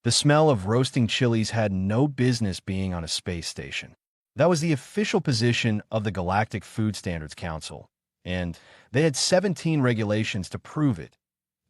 The smell of roasting chilies had no business being on a space station. That was the official position of the Galactic Food Standards Council, and they had 17 regulations to prove it.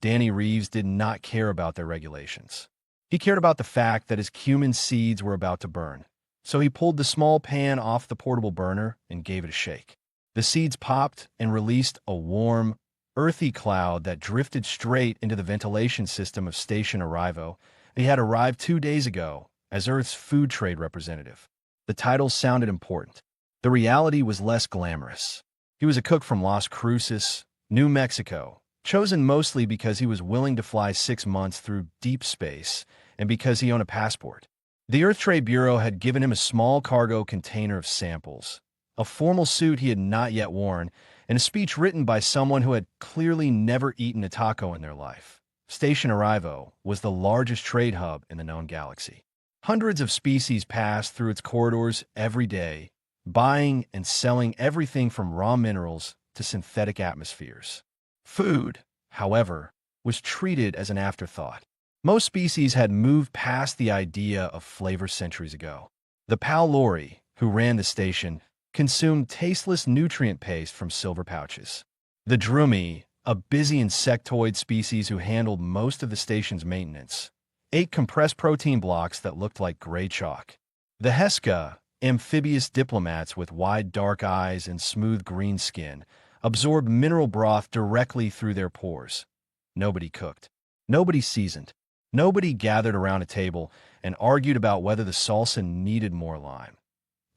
Danny Reeves did not care about their regulations. He cared about the fact that his cumin seeds were about to burn. So he pulled the small pan off the portable burner and gave it a shake. The seeds popped and released a warm, earthy cloud that drifted straight into the ventilation system of Station Arrivo. He had arrived 2 days ago as Earth's food trade representative. The title sounded important. The reality was less glamorous. He was a cook from Las Cruces, New Mexico, chosen mostly because he was willing to fly 6 months through deep space and because he owned a passport. The Earth Trade Bureau had given him a small cargo container of samples, a formal suit he had not yet worn, and a speech written by someone who had clearly never eaten a taco in their life. Station Arrivo was the largest trade hub in the known galaxy. Hundreds of species passed through its corridors every day, buying and selling everything from raw minerals to synthetic atmospheres. Food, however, was treated as an afterthought. Most species had moved past the idea of flavor centuries ago. The pal Lori, who ran the station, consumed tasteless nutrient paste from silver pouches. The Drumi, a busy insectoid species who handled most of the station's maintenance, ate compressed protein blocks that looked like gray chalk. The Heska, amphibious diplomats with wide dark eyes and smooth green skin, absorbed mineral broth directly through their pores. Nobody cooked. Nobody seasoned. Nobody gathered around a table and argued about whether the salsa needed more lime.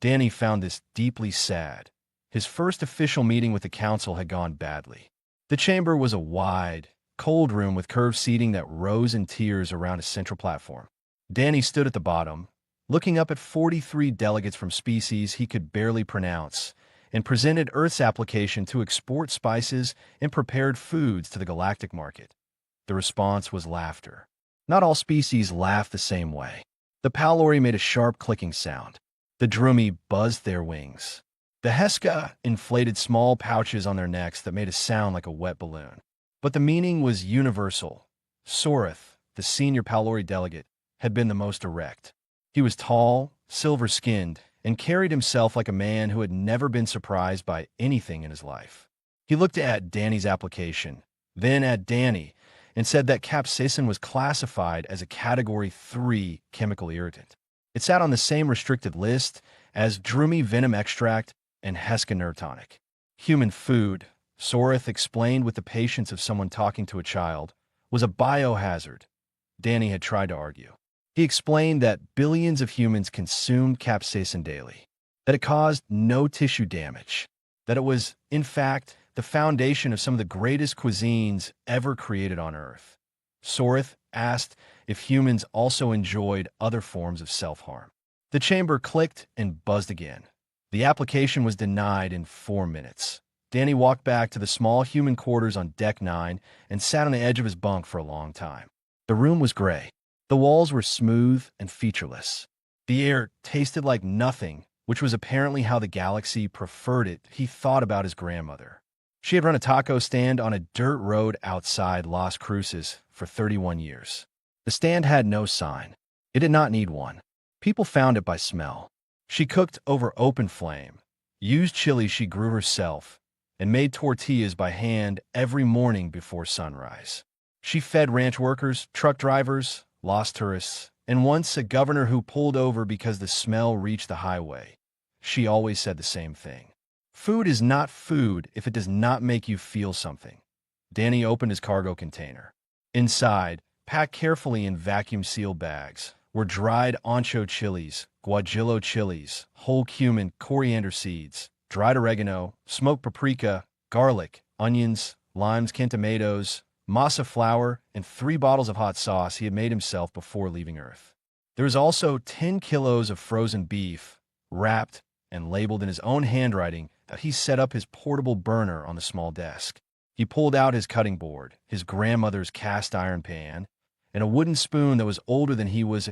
Danny found this deeply sad. His first official meeting with the council had gone badly. The chamber was a wide, cold room with curved seating that rose in tiers around a central platform. Danny stood at the bottom, looking up at 43 delegates from species he could barely pronounce, and presented Earth's application to export spices and prepared foods to the galactic market. The response was laughter. Not all species laugh the same way. The Palori made a sharp clicking sound. The Drumi buzzed their wings. The Heska inflated small pouches on their necks that made a sound like a wet balloon. But the meaning was universal. Sorith, the senior Palori delegate, had been the most erect. He was tall, silver-skinned, and carried himself like a man who had never been surprised by anything in his life. He looked at Danny's application, then at Danny, and said that capsaicin was classified as a Category 3 chemical irritant. It sat on the same restricted list as Drumi venom extract and Heska nerve tonic. Human food, Sorith explained with the patience of someone talking to a child, was a biohazard. Danny had tried to argue. He explained that billions of humans consumed capsaicin daily, that it caused no tissue damage, that it was, in fact, the foundation of some of the greatest cuisines ever created on Earth. Sorith asked if humans also enjoyed other forms of self-harm. The chamber clicked and buzzed again. The application was denied in 4 minutes. Danny walked back to the small human quarters on Deck 9 and sat on the edge of his bunk for a long time. The room was gray. The walls were smooth and featureless. The air tasted like nothing, which was apparently how the galaxy preferred it. He thought about his grandmother. She had run a taco stand on a dirt road outside Las Cruces for 31 years. The stand had no sign. It did not need one. People found it by smell. She cooked over open flame, used chili she grew herself, and made tortillas by hand every morning before sunrise. She fed ranch workers, truck drivers, lost tourists, and once a governor who pulled over because the smell reached the highway. She always said the same thing. Food is not food if it does not make you feel something. Danny opened his cargo container. Inside, packed carefully in vacuum-sealed bags, were dried ancho chilies, guajillo chilies, whole cumin, coriander seeds, dried oregano, smoked paprika, garlic, onions, limes, canned tomatoes, masa flour, and 3 bottles of hot sauce he had made himself before leaving Earth. There was also 10 kilos of frozen beef, wrapped and labeled in his own handwriting that he set up his portable burner on the small desk. He pulled out his cutting board, his grandmother's cast iron pan, and a wooden spoon that was older than he was.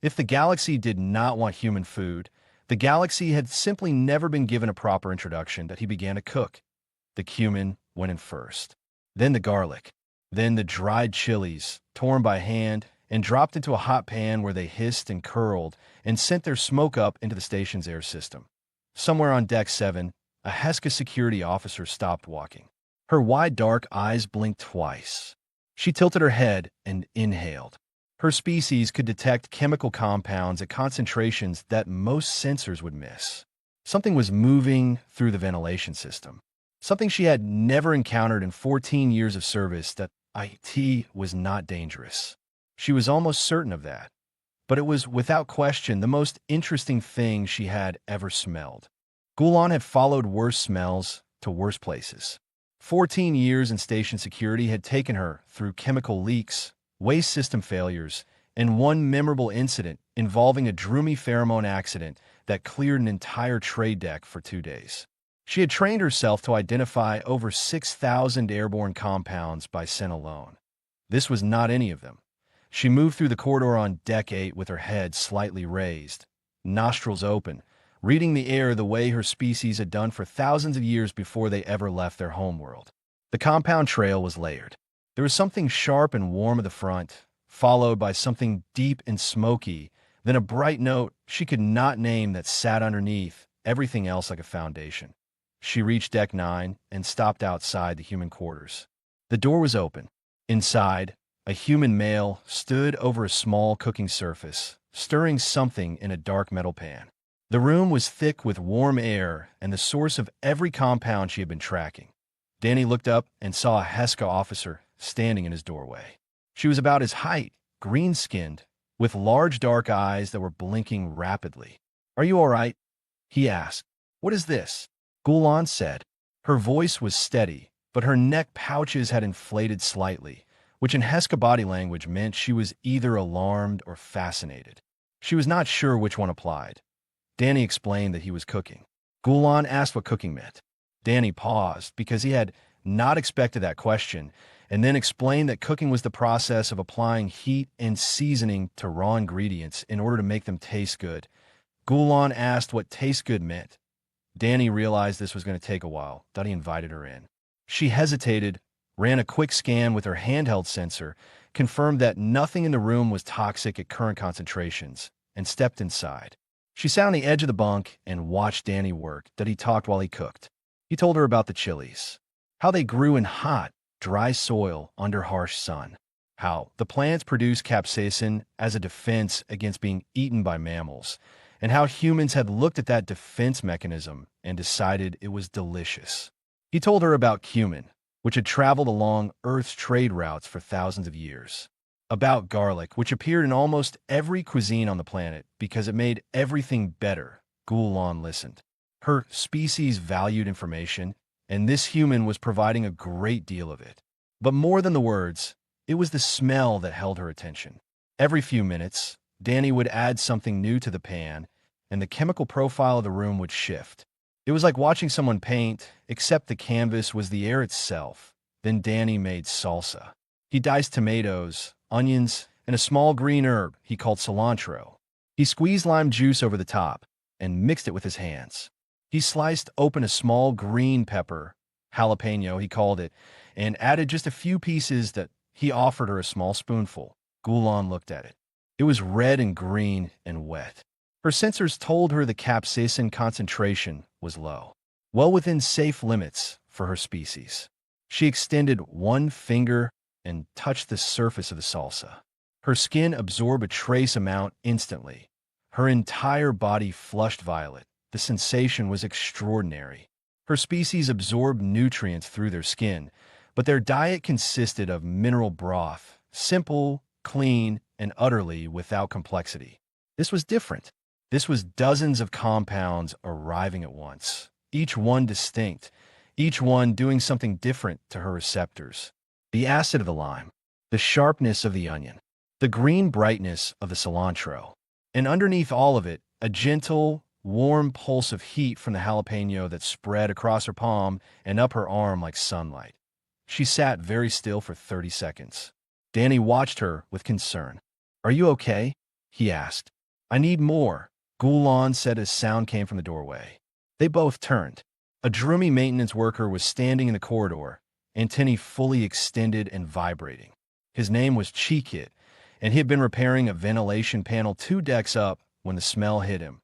If the galaxy did not want human food, the galaxy had simply never been given a proper introduction that he began to cook. The cumin went in first, then the garlic, then the dried chilies, torn by hand and dropped into a hot pan where they hissed and curled and sent their smoke up into the station's air system. Somewhere on Deck 7, a HFY security officer stopped walking. Her wide dark eyes blinked twice. She tilted her head and inhaled. Her species could detect chemical compounds at concentrations that most sensors would miss. Something was moving through the ventilation system. Something she had never encountered in 14 years of service. That IT was not dangerous. She was almost certain of that. But it was, without question, the most interesting thing she had ever smelled. Gulan had followed worse smells to worse places. 14 years in station security had taken her through chemical leaks, waste system failures, and one memorable incident involving a droomy pheromone accident that cleared an entire trade deck for 2 days. She had trained herself to identify over 6,000 airborne compounds by scent alone. This was not any of them. She moved through the corridor on Deck 8 with her head slightly raised, nostrils open, reading the air the way her species had done for thousands of years before they ever left their homeworld. The compound trail was layered. There was something sharp and warm at the front, followed by something deep and smoky, then a bright note she could not name that sat underneath everything else like a foundation. She reached Deck 9 and stopped outside the human quarters. The door was open. Inside, a human male stood over a small cooking surface, stirring something in a dark metal pan. The room was thick with warm air and the source of every compound she had been tracking. Danny looked up and saw a HFY officer standing in his doorway. She was about his height, green-skinned, with large dark eyes that were blinking rapidly. "Are you all right?" he asked. "What is this?" Gulan said. Her voice was steady, but her neck pouches had inflated slightly, which in HFY body language meant she was either alarmed or fascinated. She was not sure which one applied. Danny explained that he was cooking. Gulan asked what cooking meant. Danny paused because he had not expected that question, and then explained that cooking was the process of applying heat and seasoning to raw ingredients in order to make them taste good. Gulan asked what taste good meant. Danny realized this was going to take a while, thought he invited her in. She hesitated, ran a quick scan with her handheld sensor, confirmed that nothing in the room was toxic at current concentrations, and stepped inside. She sat on the edge of the bunk and watched Danny work, that he talked while he cooked. He told her about the chilies, how they grew in hot, dry soil under harsh sun, how the plants produced capsaicin as a defense against being eaten by mammals, and how humans had looked at that defense mechanism and decided it was delicious. He told her about cumin, which had traveled along Earth's trade routes for thousands of years, about garlic, which appeared in almost every cuisine on the planet because it made everything better. Gulan listened. Her species valued information, and this human was providing a great deal of it. But more than the words, it was the smell that held her attention. Every few minutes, Danny would add something new to the pan, and the chemical profile of the room would shift. It was like watching someone paint, except the canvas was the air itself. Then Danny made salsa. He diced tomatoes, onions, and a small green herb he called cilantro. He squeezed lime juice over the top and mixed it with his hands. He sliced open a small green pepper, jalapeno he called it, and added just a few pieces that he offered her a small spoonful. Gulan looked at it. It was red and green and wet. Her sensors told her the capsaicin concentration was low, well within safe limits for her species. She extended one finger and touched the surface of the salsa. Her skin absorbed a trace amount instantly. Her entire body flushed violet. The sensation was extraordinary. Her species absorbed nutrients through their skin, but their diet consisted of mineral broth, simple, clean, and utterly without complexity. This was different. This was dozens of compounds arriving at once, each one distinct, each one doing something different to her receptors. The acid of the lime, the sharpness of the onion, the green brightness of the cilantro, and underneath all of it, a gentle, warm pulse of heat from the jalapeno that spread across her palm and up her arm like sunlight. She sat very still for 30 seconds. Danny watched her with concern. "Are you okay?" he asked. "I need more," Gulan said as sound came from the doorway. They both turned. A droomy maintenance worker was standing in the corridor, antennae fully extended and vibrating. His name was Cheekit, and he had been repairing a ventilation panel 2 decks up when the smell hit him.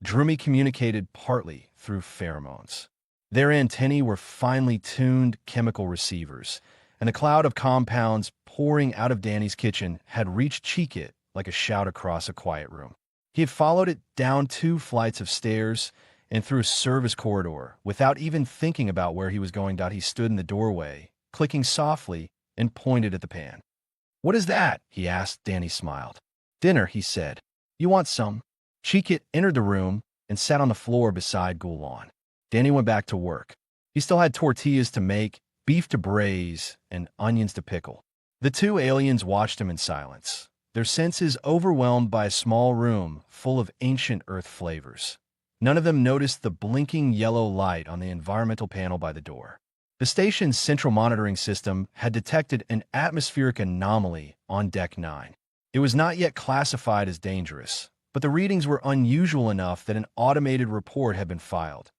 Drumi communicated partly through pheromones. Their antennae were finely tuned chemical receivers, and the cloud of compounds pouring out of Danny's kitchen had reached Cheekit like a shout across a quiet room. He had followed it down 2 flights of stairs and through a service corridor without even thinking about where he was going. He stood in the doorway, clicking softly, and pointed at the pan. "What is that?" he asked. Danny smiled. "Dinner," he said. "You want some?" Cheekit entered the room and sat on the floor beside Gulan. Danny went back to work. He still had tortillas to make, beef to braise, and onions to pickle. The 2 aliens watched him in silence, their senses overwhelmed by a small room full of ancient Earth flavors. None of them noticed the blinking yellow light on the environmental panel by the door. The station's central monitoring system had detected an atmospheric anomaly on Deck 9. It was not yet classified as dangerous, but the readings were unusual enough that an automated report had been filed.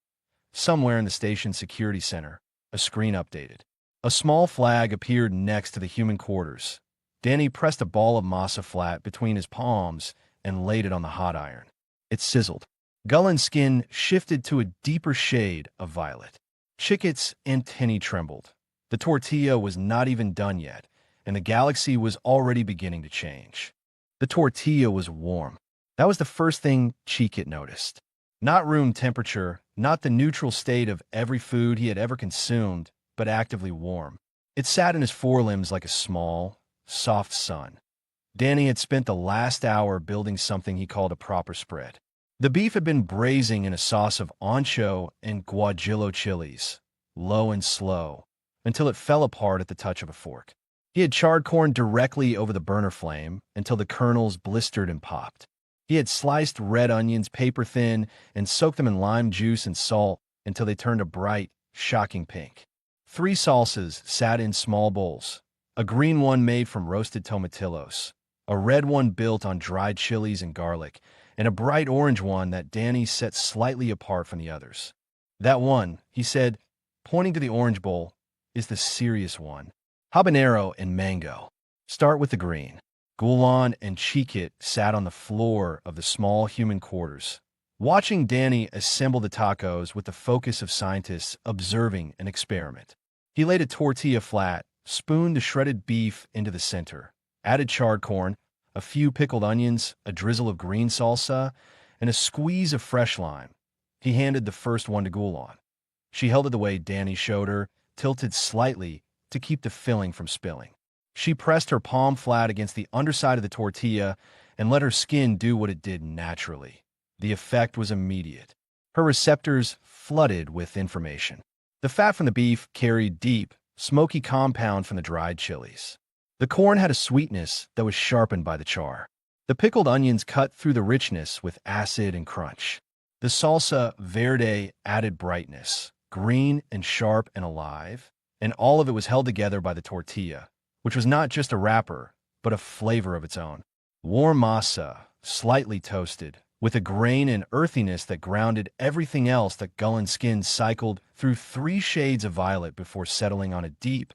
Somewhere in the station's security center, a screen updated. A small flag appeared next to the human quarters. Danny pressed a ball of masa flat between his palms and laid it on the hot iron. It sizzled. Gullen's skin shifted to a deeper shade of violet. Cheekit's antennae trembled. The tortilla was not even done yet, and the galaxy was already beginning to change. The tortilla was warm. That was the first thing Cheekit noticed. Not room temperature, not the neutral state of every food he had ever consumed, but actively warm. It sat in his forelimbs like a small, soft sun. Danny had spent the last hour building something he called a proper spread. The beef had been braising in a sauce of ancho and guajillo chilies, low and slow, until it fell apart at the touch of a fork. He had charred corn directly over the burner flame until the kernels blistered and popped. He had sliced red onions paper thin and soaked them in lime juice and salt until they turned a bright, shocking pink. 3 salsas sat in small bowls, a green one made from roasted tomatillos, a red one built on dried chilies and garlic, and a bright orange one that Danny set slightly apart from the others. "That one," he said, pointing to the orange bowl, "is the serious one. Habanero and mango. Start with the green." Gulan and Cheekit sat on the floor of the small human quarters, watching Danny assemble the tacos with the focus of scientists observing an experiment. He laid a tortilla flat, spooned the shredded beef into the center, added charred corn, a few pickled onions, a drizzle of green salsa, and a squeeze of fresh lime. He handed the first one to Gulan. She held it the way Danny showed her, tilted slightly to keep the filling from spilling. She pressed her palm flat against the underside of the tortilla and let her skin do what it did naturally. The effect was immediate. Her receptors flooded with information. The fat from the beef carried deep, smoky compound from the dried chilies. The corn had a sweetness that was sharpened by the char. The pickled onions cut through the richness with acid and crunch. The salsa verde added brightness, green and sharp and alive, and all of it was held together by the tortilla, which was not just a wrapper, but a flavor of its own. Warm masa, slightly toasted, with a grain and earthiness that grounded everything else. That Gullen's skin cycled through 3 shades of violet before settling on a deep,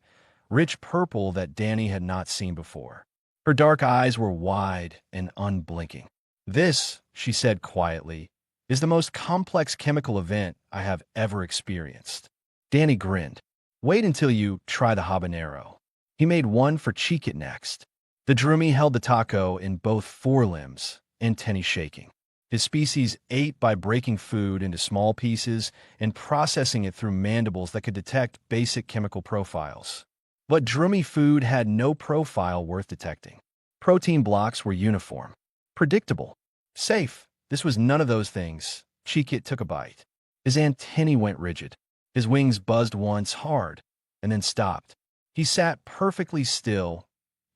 rich purple that Danny had not seen before. Her dark eyes were wide and unblinking. "This," she said quietly, "is the most complex chemical event I have ever experienced." Danny grinned. "Wait until you try the habanero." He made one for Cheekit next. The Drumi held the taco in both forelimbs, antennae shaking. His species ate by breaking food into small pieces and processing it through mandibles that could detect basic chemical profiles. But Drumi food had no profile worth detecting. Protein blocks were uniform, predictable, safe. This was none of those things. Cheekit took a bite. His antennae went rigid. His wings buzzed once hard, and then stopped. He sat perfectly still,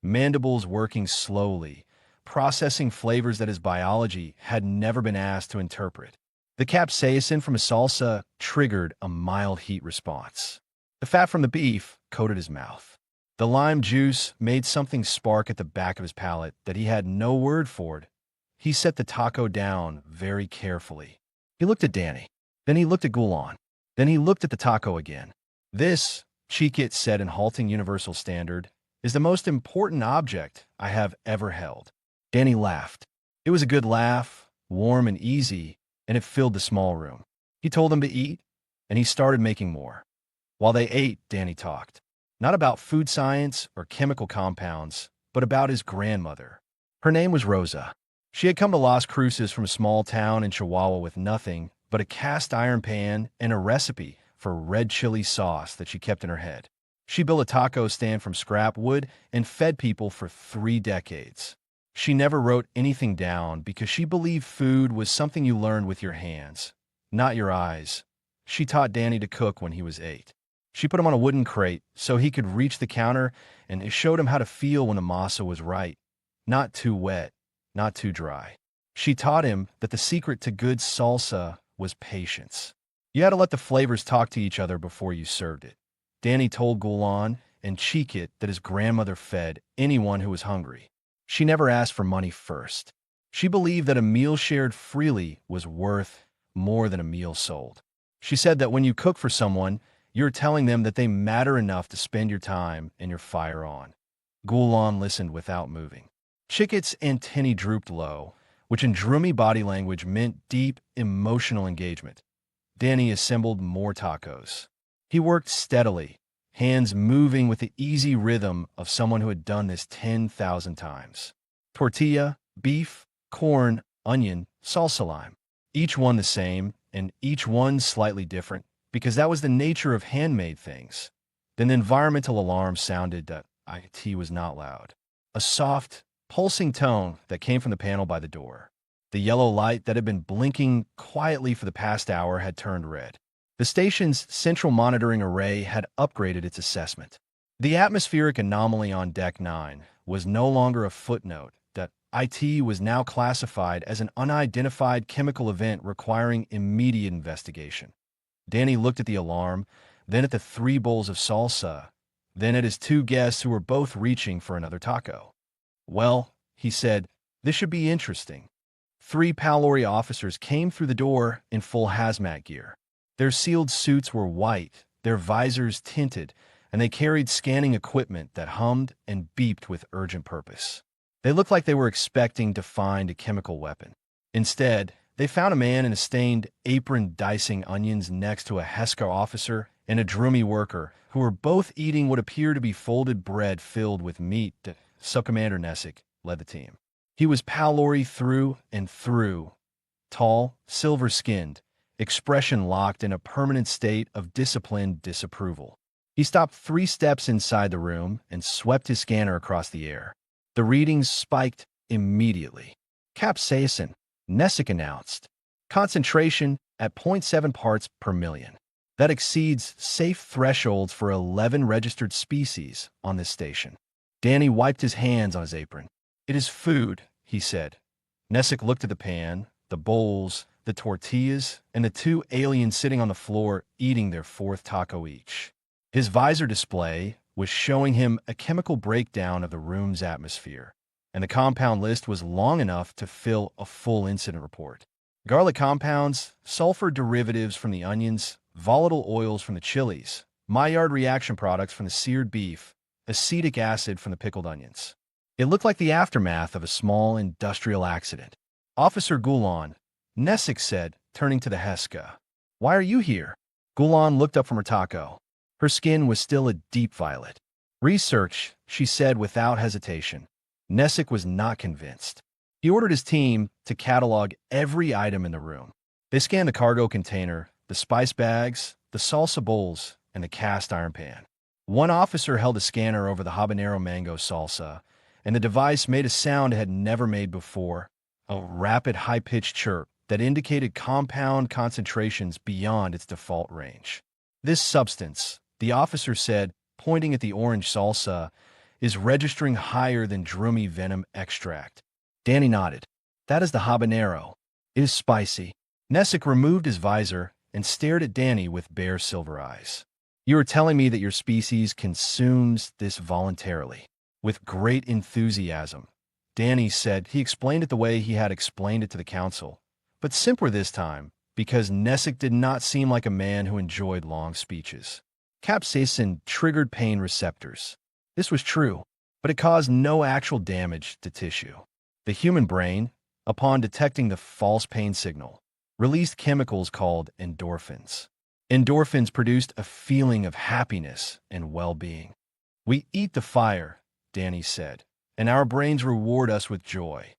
mandibles working slowly, processing flavors that his biology had never been asked to interpret. The capsaicin from a salsa triggered a mild heat response. The fat from the beef coated his mouth. The lime juice made something spark at the back of his palate that he had no word for it. He set the taco down very carefully. He looked at Danny. Then he looked at Gulan. Then he looked at the taco again. "This," Cheekit said in halting universal standard, is the most important object I have ever held. Danny laughed. It was a good laugh, warm and easy, and it filled the small room. He told them to eat, and he started making more. While they ate, Danny talked. Not about food science or chemical compounds, but about his grandmother. Her name was Rosa. She had come to Las Cruces from a small town in Chihuahua with nothing but a cast iron pan and a recipe for red chili sauce that she kept in her head. She built a taco stand from scrap wood and fed people for 3 decades. She never wrote anything down because she believed food was something you learned with your hands, not your eyes. She taught Danny to cook when he was 8. She put him on a wooden crate so he could reach the counter, and it showed him how to feel when the masa was right. Not too wet, not too dry. She taught him that the secret to good salsa was patience. You had to let the flavors talk to each other before you served it. Danny told Gulan and Cheekit that his grandmother fed anyone who was hungry. She never asked for money first. She believed that a meal shared freely was worth more than a meal sold. She said that when you cook for someone, you're telling them that they matter enough to spend your time and your fire on. Gulan listened without moving. Cheekit's antennae drooped low, which in Drumi body language meant deep, emotional engagement. Danny assembled more tacos. He worked steadily, hands moving with the easy rhythm of someone who had done this 10,000 times. Tortilla, beef, corn, onion, salsa lime. Each one the same, and each one slightly different, because that was the nature of handmade things. Then the environmental alarm sounded that IT was not loud. A soft, pulsing tone that came from the panel by the door. The yellow light that had been blinking quietly for the past hour had turned red. The station's central monitoring array had upgraded its assessment. The atmospheric anomaly on Deck 9 was no longer a footnote, that IT was now classified as an unidentified chemical event requiring immediate investigation. Danny looked at the alarm, then at the 3 bowls of salsa, then at his 2 guests who were both reaching for another taco. Well, he said, this should be interesting. 3 Palori officers came through the door in full hazmat gear. Their sealed suits were white, their visors tinted, and they carried scanning equipment that hummed and beeped with urgent purpose. They looked like they were expecting to find a chemical weapon. Instead, they found a man in a stained apron dicing onions next to a Heska officer and a Drumi worker who were both eating what appeared to be folded bread filled with meat. Sub-Commander Nessic led the team. He was Palori through and through, tall, silver-skinned, expression locked in a permanent state of disciplined disapproval. He stopped 3 steps inside the room and swept his scanner across the air. The readings spiked immediately. Capsaicin, Nessic announced. Concentration at 0.7 parts per million. That exceeds safe thresholds for 11 registered species on this station. Danny wiped his hands on his apron. It is food, he said. Nessic looked at the pan, the bowls, the tortillas, and the 2 aliens sitting on the floor eating their 4th taco each. His visor display was showing him a chemical breakdown of the room's atmosphere, and the compound list was long enough to fill a full incident report. Garlic compounds, sulfur derivatives from the onions, volatile oils from the chilies, Maillard reaction products from the seared beef, acetic acid from the pickled onions. It looked like the aftermath of a small industrial accident. Officer Gulan, Nessic said, turning to the Heska. Why are you here? Gulan looked up from her taco. Her skin was still a deep violet. Research, she said without hesitation. Nessic was not convinced. He ordered his team to catalog every item in the room. They scanned the cargo container, the spice bags, the salsa bowls, and the cast iron pan. One officer held a scanner over the habanero mango salsa, and the device made a sound it had never made before, a rapid high-pitched chirp that indicated compound concentrations beyond its default range. This substance, the officer said, pointing at the orange salsa, is registering higher than Drumi venom extract. Danny nodded. That is the habanero. It is spicy. Nessic removed his visor and stared at Danny with bare silver eyes. You are telling me that your species consumes this voluntarily. With great enthusiasm, Danny said he explained it the way he had explained it to the council, but simpler this time, because Nessic did not seem like a man who enjoyed long speeches. Capsaicin triggered pain receptors. This was true. but it caused no actual damage to tissue. The human brain, upon detecting the false pain signal, released chemicals called endorphins. Endorphins produced a feeling of happiness and well-being. "We eat the fire," Danny said, "and our brains reward us with joy."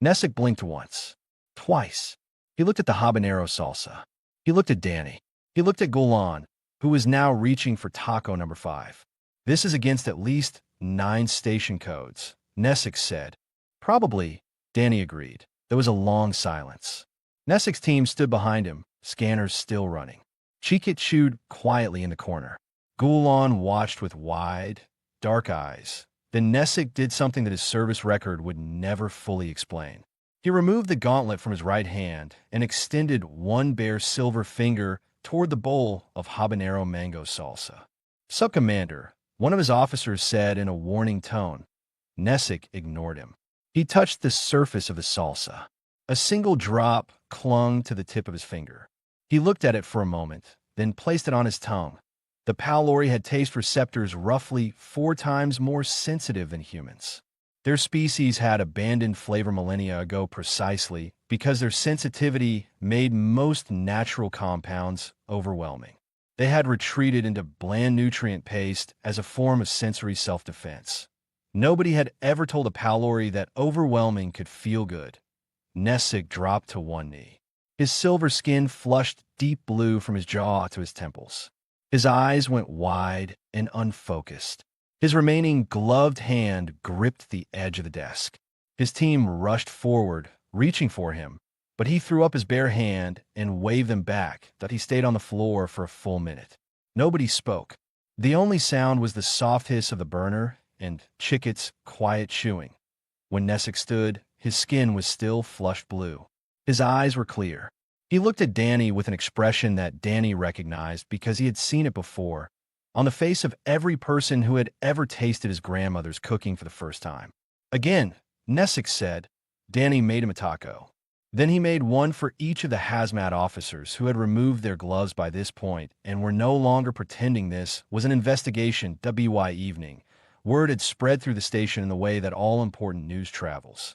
Nessic blinked once, twice. He looked at the habanero salsa. He looked at Danny. He looked at Golan, who was now reaching for taco number 5. "This is against at least 9 station codes," Nessic said. "Probably," Danny agreed. There was a long silence. Nessic's team stood behind him, scanners still running. Cheekit chewed quietly in the corner. Golan watched with wide, dark eyes. Then Nessic did something that his service record would never fully explain. He removed the gauntlet from his right hand and extended one bare silver finger toward the bowl of habanero mango salsa. "Sub-Commander," one of his officers said in a warning tone. Nessic ignored him. He touched the surface of the salsa. A single drop clung to the tip of his finger. He looked at it for a moment, then placed it on his tongue. The Palori had taste receptors roughly 4 times more sensitive than humans. Their species had abandoned flavor millennia ago precisely because their sensitivity made most natural compounds overwhelming. They had retreated into bland nutrient paste as a form of sensory self-defense. Nobody had ever told a Palori that overwhelming could feel good. Nessic dropped to one knee. His silver skin flushed deep blue from his jaw to his temples. His eyes went wide and unfocused. His remaining gloved hand gripped the edge of the desk. His team rushed forward, reaching for him, but he threw up his bare hand and waved them back that he stayed on the floor for a full minute. Nobody spoke. The only sound was the soft hiss of the burner and Chicket's quiet chewing. When Nessic stood, his skin was still flushed blue. His eyes were clear. He looked at Danny with an expression that Danny recognized because he had seen it before, on the face of every person who had ever tasted his grandmother's cooking for the first time. "Again," Nessic said. Danny made him a taco. Then he made one for each of the hazmat officers who had removed their gloves by this point and were no longer pretending this was an investigation. WY evening. Word had spread through the station in the way that all important news travels.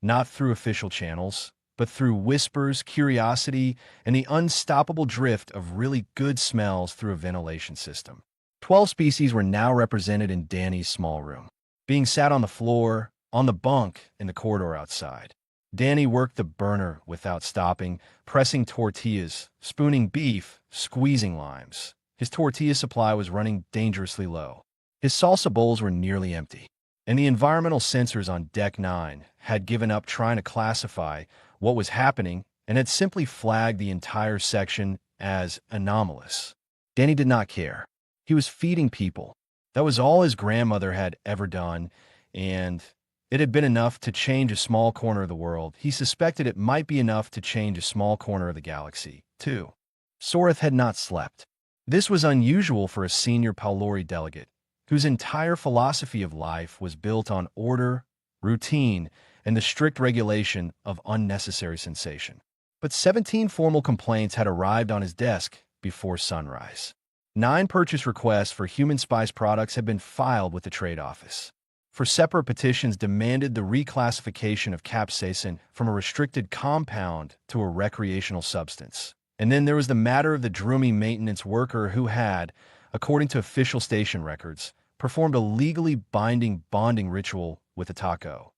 Not through official channels, but through whispers, curiosity, and the unstoppable drift of really good smells through a ventilation system. 12 species were now represented in Danny's small room, being sat on the floor, on the bunk, in the corridor outside. Danny worked the burner without stopping, pressing tortillas, spooning beef, squeezing limes. His tortilla supply was running dangerously low. His salsa bowls were nearly empty, and the environmental sensors on Deck 9 had given up trying to classify what was happening and had simply flagged the entire section as anomalous. Danny did not care. He was feeding people. That was all his grandmother had ever done, and it had been enough to change a small corner of the world. He suspected it might be enough to change a small corner of the galaxy, too. Soreth had not slept. This was unusual for a senior Palori delegate, whose entire philosophy of life was built on order, routine, and the strict regulation of unnecessary sensation. But 17 formal complaints had arrived on his desk before sunrise. 9 purchase requests for human spice products had been filed with the trade office. For separate petitions demanded the reclassification of capsaicin from a restricted compound to a recreational substance. And then there was the matter of the Drumi maintenance worker who had, according to official station records, performed a legally binding bonding ritual with a taco.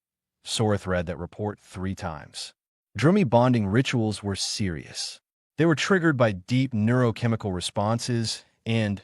Soreth read that report 3 times. Drumi bonding rituals were serious. They were triggered by deep neurochemical responses and,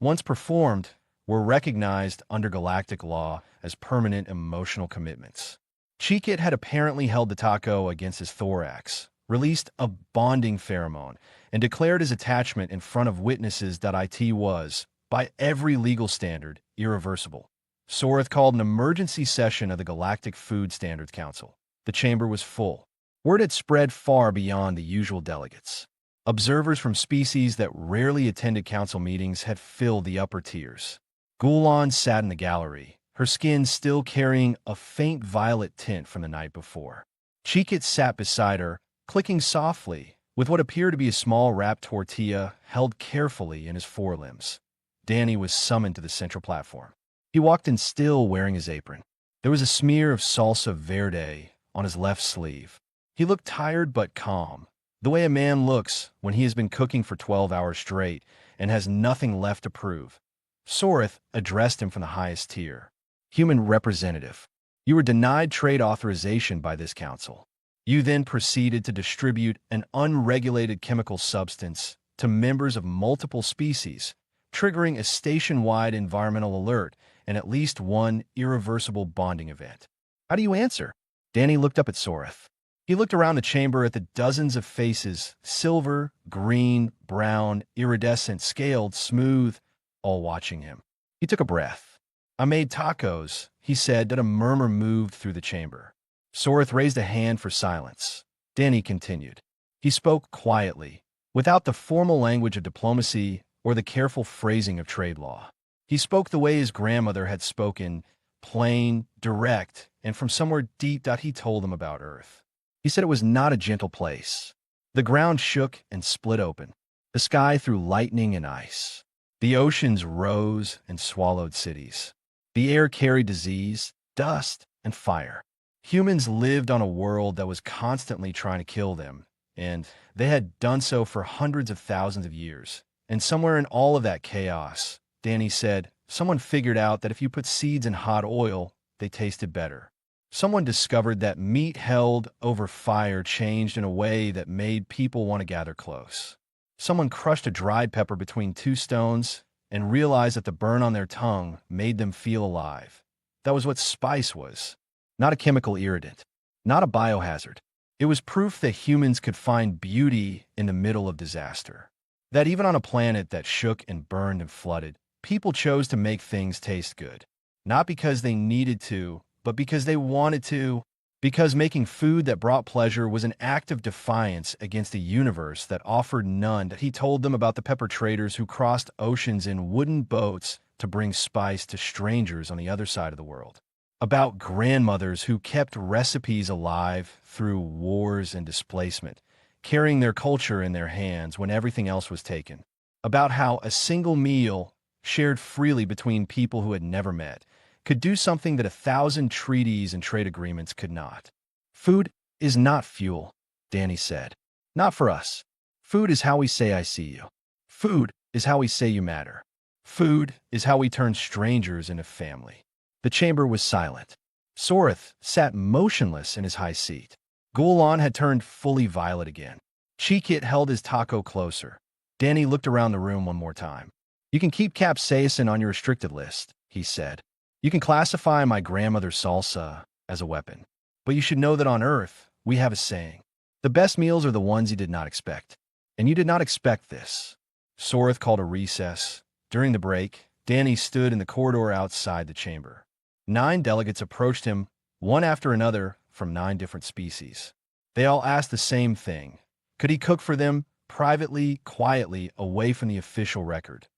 once performed, were recognized under galactic law as permanent emotional commitments. Cheekit had apparently held the taco against his thorax, released a bonding pheromone, and declared his attachment in front of witnesses that it was, by every legal standard, irreversible. Soreth called an emergency session of the Galactic Food Standards Council. The chamber was full. Word had spread far beyond the usual delegates. Observers from species that rarely attended council meetings had filled the upper tiers. Golan sat in the gallery, her skin still carrying a faint violet tint from the night before. Cheekit sat beside her, clicking softly, with what appeared to be a small wrapped tortilla held carefully in his forelimbs. Danny was summoned to the central platform. He walked in still wearing his apron. There was a smear of salsa verde on his left sleeve. He looked tired but calm, the way a man looks when he has been cooking for 12 hours straight and has nothing left to prove. Soreth addressed him from the highest tier. Human representative, you were denied trade authorization by this council. You then proceeded to distribute an unregulated chemical substance to members of multiple species, triggering a station-wide environmental alert and at least one irreversible bonding event. How do you answer? Danny looked up at Soreth. He looked around the chamber at the dozens of faces, silver, green, brown, iridescent, scaled, smooth, all watching him. He took a breath. I made tacos, he said, that a murmur moved through the chamber. Soreth raised a hand for silence. Danny continued. He spoke quietly, without the formal language of diplomacy or the careful phrasing of trade law. He spoke the way his grandmother had spoken, plain, direct, and from somewhere deep that he told them about Earth. He said it was not a gentle place. The ground shook and split open. The sky threw lightning and ice. The oceans rose and swallowed cities. The air carried disease, dust, and fire. Humans lived on a world that was constantly trying to kill them, and they had done so for hundreds of thousands of years. And somewhere in all of that chaos, Danny said, someone figured out that if you put seeds in hot oil, they tasted better. Someone discovered that meat held over fire changed in a way that made people want to gather close. Someone crushed a dried pepper between two stones and realized that the burn on their tongue made them feel alive. That was what spice was. Not a chemical irritant, not a biohazard. It was proof that humans could find beauty in the middle of disaster. That even on a planet that shook and burned and flooded, people chose to make things taste good. Not because they needed to, but because they wanted to. Because making food that brought pleasure was an act of defiance against a universe that offered none. That he told them about the pepper traders who crossed oceans in wooden boats to bring spice to strangers on the other side of the world. About grandmothers who kept recipes alive through wars and displacement, carrying their culture in their hands when everything else was taken. About how a single meal, shared freely between people who had never met, could do something that 1,000 treaties and trade agreements could not. Food is not fuel, Danny said. Not for us. Food is how we say I see you. Food is how we say you matter. Food is how we turn strangers into family. The chamber was silent. Soreth sat motionless in his high seat. Gulan had turned fully violet again. Cheekit held his taco closer. Danny looked around the room one more time. You can keep capsaicin on your restricted list, he said. You can classify my grandmother's salsa as a weapon. But you should know that on Earth, we have a saying. The best meals are the ones you did not expect. And you did not expect this. Soreth called a recess. During the break, Danny stood in the corridor outside the chamber. 9 delegates approached him, one after another, from 9 different species. They all asked the same thing. Could he cook for them, privately, quietly, away from the official record?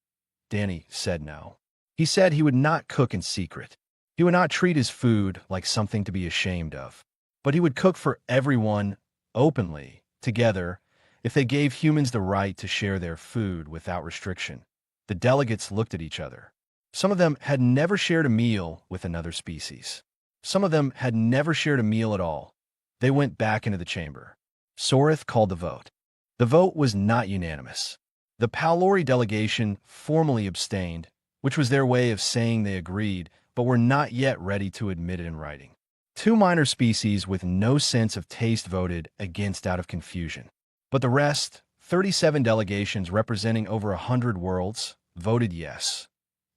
Danny said no. He said he would not cook in secret. He would not treat his food like something to be ashamed of. But he would cook for everyone, openly, together, if they gave humans the right to share their food without restriction. The delegates looked at each other. Some of them had never shared a meal with another species. Some of them had never shared a meal at all. They went back into the chamber. Soreth called the vote. The vote was not unanimous. The Palori delegation formally abstained, which was their way of saying they agreed, but were not yet ready to admit it in writing. 2 minor species with no sense of taste voted against out of confusion. But the rest, 37 delegations representing over 100 worlds, voted yes.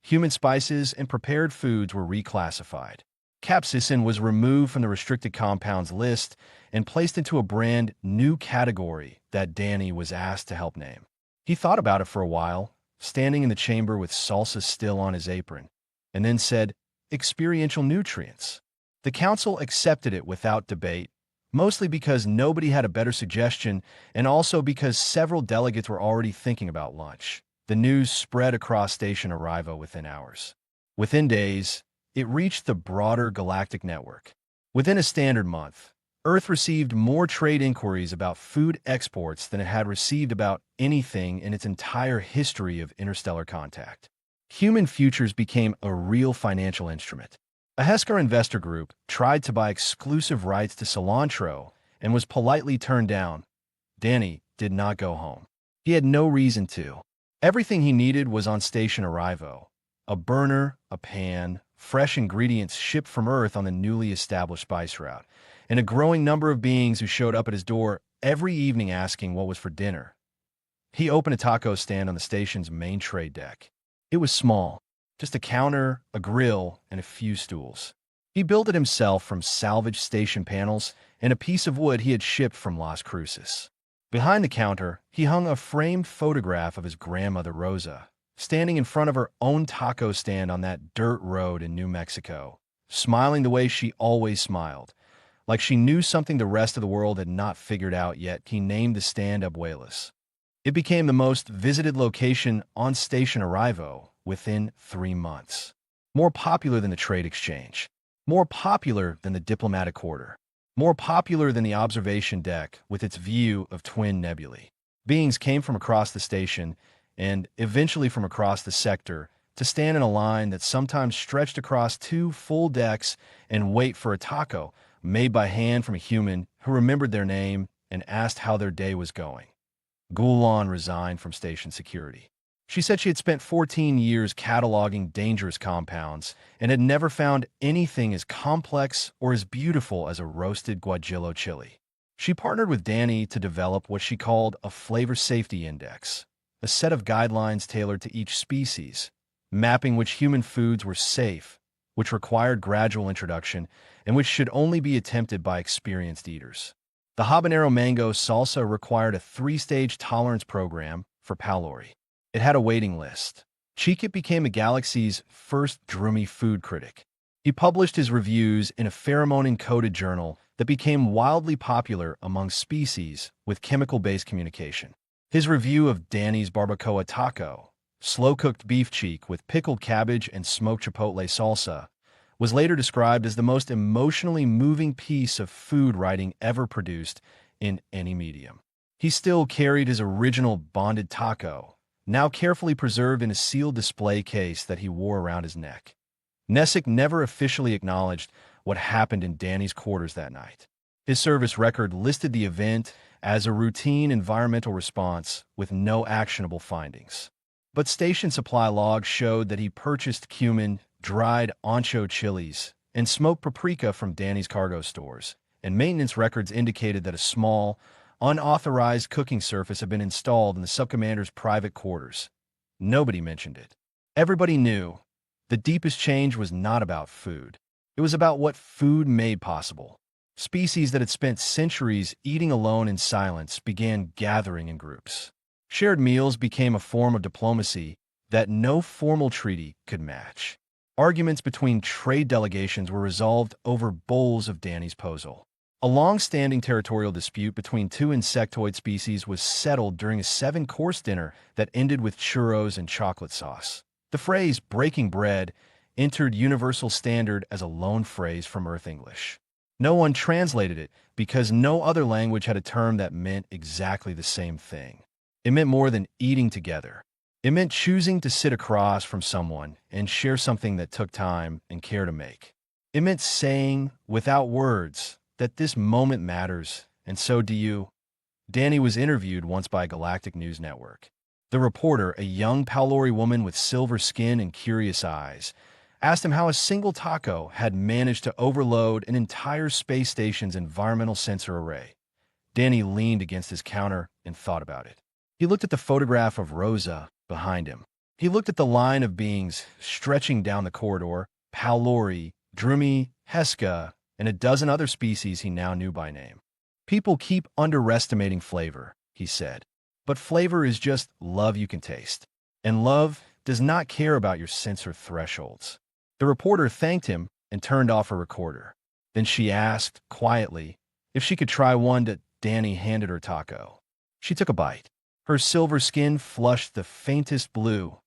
Human spices and prepared foods were reclassified. Capsaicin was removed from the restricted compounds list and placed into a brand new category that Danny was asked to help name. He thought about it for a while, standing in the chamber with salsa still on his apron, and then said, experiential nutrients. The council accepted it without debate, mostly because nobody had a better suggestion and also because several delegates were already thinking about lunch. The news spread across Station Arrivo within hours. Within days, it reached the broader galactic network. Within a standard month, Earth received more trade inquiries about food exports than it had received about anything in its entire history of interstellar contact. human futures became a real financial instrument. A Heskar investor group tried to buy exclusive rights to cilantro and was politely turned down. Danny did not go home. He had no reason to. Everything he needed was on station arrivo. A burner, a pan, fresh ingredients shipped from Earth on the newly established spice route, and a growing number of beings who showed up at his door every evening asking what was for dinner. He opened a taco stand on the station's main trade deck. It was small, just a counter, a grill, and a few stools. He built it himself from salvaged station panels and a piece of wood he had shipped from Las Cruces. Behind the counter, he hung a framed photograph of his grandmother Rosa, standing in front of her own taco stand on that dirt road in New Mexico, smiling the way she always smiled, like she knew something the rest of the world had not figured out yet. He named the stand Abuelas. It became the most visited location on station arrivo within 3 months. More popular than the trade exchange. More popular than the diplomatic quarter. More popular than the observation deck with its view of twin nebulae. Beings came from across the station and eventually from across the sector to stand in a line that sometimes stretched across 2 full decks and wait for a taco made by hand from a human who remembered their name and asked how their day was going. Gulan resigned from station security. She said she had spent 14 years cataloging dangerous compounds and had never found anything as complex or as beautiful as a roasted guajillo chili. She partnered with Danny to develop what she called a flavor safety index, a set of guidelines tailored to each species, mapping which human foods were safe, which required gradual introduction, and which should only be attempted by experienced eaters. The habanero mango salsa required a 3-stage tolerance program for pylori. It had a waiting list. Cheekit became the galaxy's first droomy food critic. He published his reviews in a pheromone-encoded journal that became wildly popular among species with chemical-based communication. His review of Danny's barbacoa taco, slow-cooked beef cheek with pickled cabbage and smoked chipotle salsa, was later described as the most emotionally moving piece of food writing ever produced in any medium. He still carried his original bonded taco, now carefully preserved in a sealed display case that he wore around his neck. Nessick never officially acknowledged what happened in Danny's quarters that night. His service record listed the event as a routine environmental response with no actionable findings. But station supply logs showed that he purchased cumin, dried ancho chilies, and smoked paprika from Danny's cargo stores, and maintenance records indicated that a small, unauthorized cooking surface had been installed in the subcommander's private quarters. Nobody mentioned it. Everybody knew the deepest change was not about food. It was about what food made possible. Species that had spent centuries eating alone in silence began gathering in groups. Shared meals became a form of diplomacy that no formal treaty could match. Arguments between trade delegations were resolved over bowls of Danny's pozole. A long-standing territorial dispute between 2 insectoid species was settled during a 7-course dinner that ended with churros and chocolate sauce. The phrase breaking bread entered universal standard as a loan phrase from Earth English. No one translated it because no other language had a term that meant exactly the same thing. It meant more than eating together. It meant choosing to sit across from someone and share something that took time and care to make. It meant saying, without words, that this moment matters, and so do you. Danny was interviewed once by Galactic News Network. The reporter, a young Pylori woman with silver skin and curious eyes, asked him how a single taco had managed to overload an entire space station's environmental sensor array. Danny leaned against his counter and thought about it. He looked at the photograph of Rosa behind him. He looked at the line of beings stretching down the corridor, Pylori, Drumi, Heska, and a dozen other species he now knew by name. People keep underestimating flavor, he said. But flavor is just love you can taste. And love does not care about your sensor thresholds. The reporter thanked him and turned off her recorder. Then she asked, quietly, if she could try one that Danny handed her taco. She took a bite. Her silver skin flushed the faintest blue.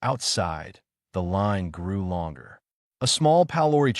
Outside, the line grew longer. A small Pylori